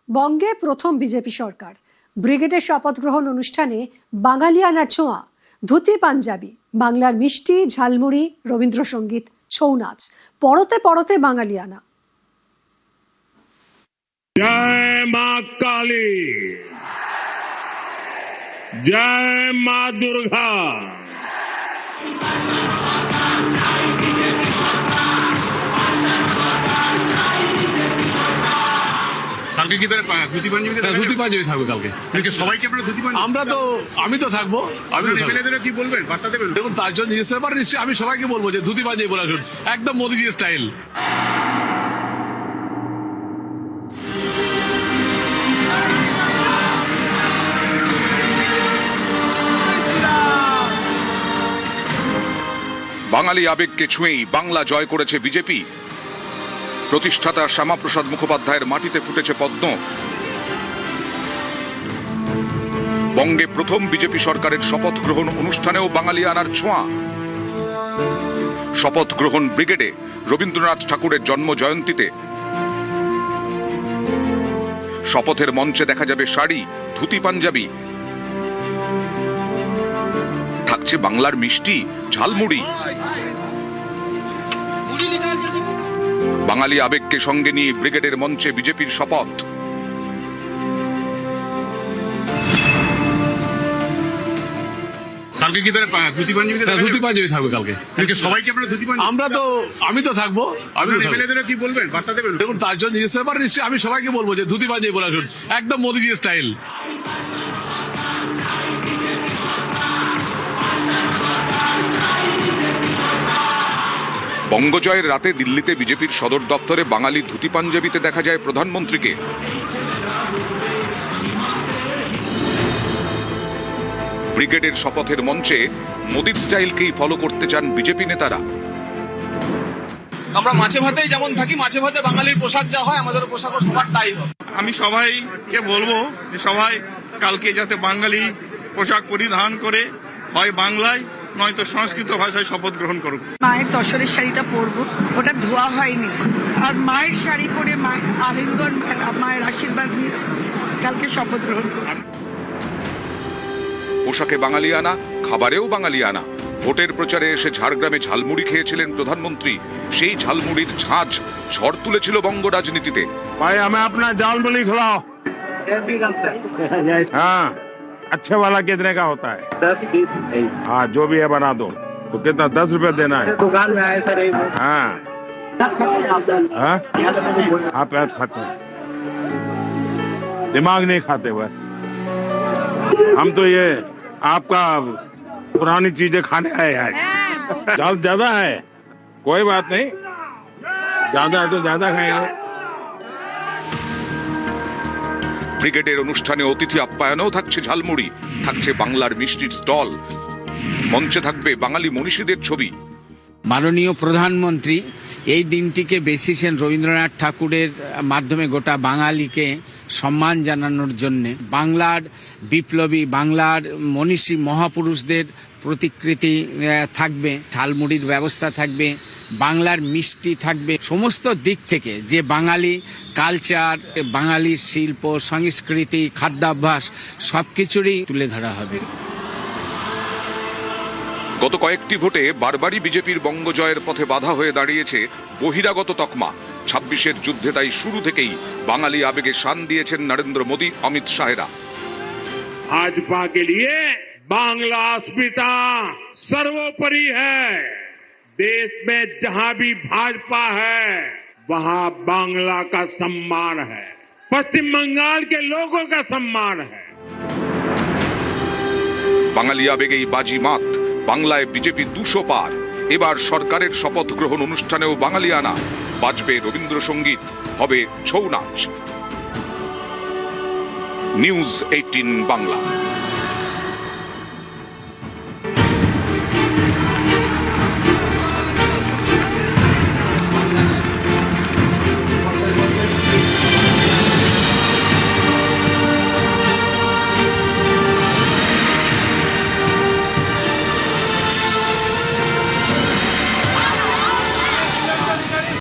বঙ্গে প্রথম বিজেপি সরকার। ব্রিগেডের শপথ গ্রহণ অনুষ্ঠানে বাঙালিয়ানার ছোঁয়া, ধুতি পাঞ্জাবি, বাংলার মিষ্টি, ঝালমুড়ি, রবীন্দ্রসঙ্গীত, ছৌ নাচ, পরতে পরতে বাঙালিয়ানা। जय मां काली, जय मां दुर्गा। কালকে কি তাহলে ধুতি পাঞ্জাবি থাকবে কালকে সবাইকে আপনারা ধুতি পাঞ্জাবি? আমি তো থাকবো। এমএলএদের কি বলবেন, বার্তা দেবেন? দেখুন, তার জন্য নিজের ব্যাপারে নিশ্চয়ই আমি সবাইকে বলবো যে ধুতি পাঞ্জাবি বলে আসুন, একদম মোদিজি স্টাইল। বাঙালি আবেগকে ছুঁয়েই বাংলা জয় করেছে বিজেপি। প্রতিষ্ঠাতা শ্যামাপ্রসাদ মুখোপাধ্যায়ের মাটিতে ফুটেছে পদ্ম। বঙ্গে প্রথম বিজেপি সরকারের শপথ গ্রহণ অনুষ্ঠানেও বাঙালিয়ানার ছোঁয়া। শপথ গ্রহণ ব্রিগেডে রবীন্দ্রনাথ ঠাকুরের জন্ম জয়ন্তীতে। শপথের মঞ্চে দেখা যাবে শাড়ি, ধুতি পাঞ্জাবি, থাকছে বাংলার মিষ্টি, ঝালমুড়ি। বাঙালি আবেগকে সঙ্গে নিয়ে ব্রিগেডের মঞ্চে বিজেপির শপথ। কালকে কি তাহলে ধুতি পাঞ্জাবি থাকবে কালকে সবাইকে আপনারা ধুতি পাঞ্জাবি? আমি তো থাকবো। এমএলএদের কি বলবেন, বার্তা দেবেন? দেখুন, তার জন্য নিজের ব্যাপারে নিশ্চয়ই আমি সবাইকে বলবো যে ধুতি পাঞ্জাবি বলে আসুন, একদম মোদিজি স্টাইল। বঙ্গজয়ের রাতে দিল্লিতে বিজেপির সদর দপ্তরে বাঙালি ধুতি পাঞ্জাবিতে দেখা যায় প্রধানমন্ত্রীকে। ব্রিগেডের শপথের মঞ্চে মোদির স্টাইলকেই ফলো করতে চান বিজেপি নেতারা। আমরা মাছে ভাতেই যেমন থাকি, মাছে ভাতে বাঙালির পোশাক যা হয় আমাদের পোশাকও সবার তাই হবে। আমি সবাইকে বলবো যে সবাই কালকে যাতে বাঙালি পোশাক পরিধান করে হয় বাংলায় নয়তো সংস্কৃত ভাষায় শপথ গ্রহণ করুক। মায়ের তসরের শাড়িটা পরবো, ওটা ধোয়া হয়নি, আর মায়ের শাড়ি পরে মায়ের আলিঙ্গন, মায়ের আশীর্বাদ নিয়ে কালকে শপথ গ্রহণ করবো। পোশাকে বাঙালিয়ানা, খাবারেও বাঙালিয়ানা। ভোটের প্রচারে এসে ঝাড়গ্রামে ঝালমুড়ি খেয়েছিলেন প্রধানমন্ত্রী। সেই ঝালমুড়ির ঝাঁঝ ঝড় তুলেছিল বঙ্গ রাজনীতিতে। भाई हमें अपना झालमुड़ी खिलाओ। हाँ, अच्छे वाला कितने का होता है? 10-20। हाँ, जो भी है बना दो। तो कितना 10 रुपए देना है? दुकान में आए सर। हाँ, हाँ? आप प्याज खाते हैं, दिमाग नहीं खाते बस। हम तो ये आपका पुरानी चीजें खाने आए हैं। चावल ज्यादा है, कोई बात नहीं, ज्यादा है तो ज्यादा खाएंगे। ব্রিগেডের অনুষ্ঠানে অতিথি আপ্যায়নেও থাকছে ঝালমুড়ি, থাকছে বাংলার মিষ্টির স্টল, মঞ্চে থাকবে বাঙালি মনীষীদের ছবি। মাননীয় প্রধানমন্ত্রী এই দিনটিকে বেছেছেন রবীন্দ্রনাথ ঠাকুরের মাধ্যমে গোটা বাঙালিকে সম্মান জানানোর জন্য। বাংলার বিপ্লবী, বাংলার মনীষী মহাপুরুষদের প্রতিকৃতি থাকবে, ঝালমুড়ির ব্যবস্থা থাকবে, বাংলার মিষ্টি থাকবে। সমস্ত দিক থেকে যে বাঙালি কালচার, বাঙালির শিল্প সংস্কৃতি, খাদ্যাভ্যাস সবকিছুরই তুলে ধরা হবে। গত কয়েকটি ভোটে বারবারই বিজেপির বঙ্গজয়ের পথে বাধা হয়ে দাঁড়িয়েছে বহিরাগত তকমা। 26-এর যুদ্ধে তাই শুরু থেকেই বাঙালি আবেগে শান দিয়েছেন নরেন্দ্র মোদী, অমিত শাহেরা। भाजपा के लिए बांग्ला अस्मिता सर्वोपरि है। देश में जहां भी भाजपा है वहां बांग्ला का सम्मान है, पश्चिम बंगाल के लोगों का सम्मान है। বাঙালি আবেগেই বাজি মাত, বাংলায় বিজেপি 200 পার। এবার সরকারের শপথ গ্রহণ অনুষ্ঠানেও বাঙালিয়ানা, বাজবে রবীন্দ্রসঙ্গীত, হবে ছৌ নাচ। নিউজ 18 বাংলা।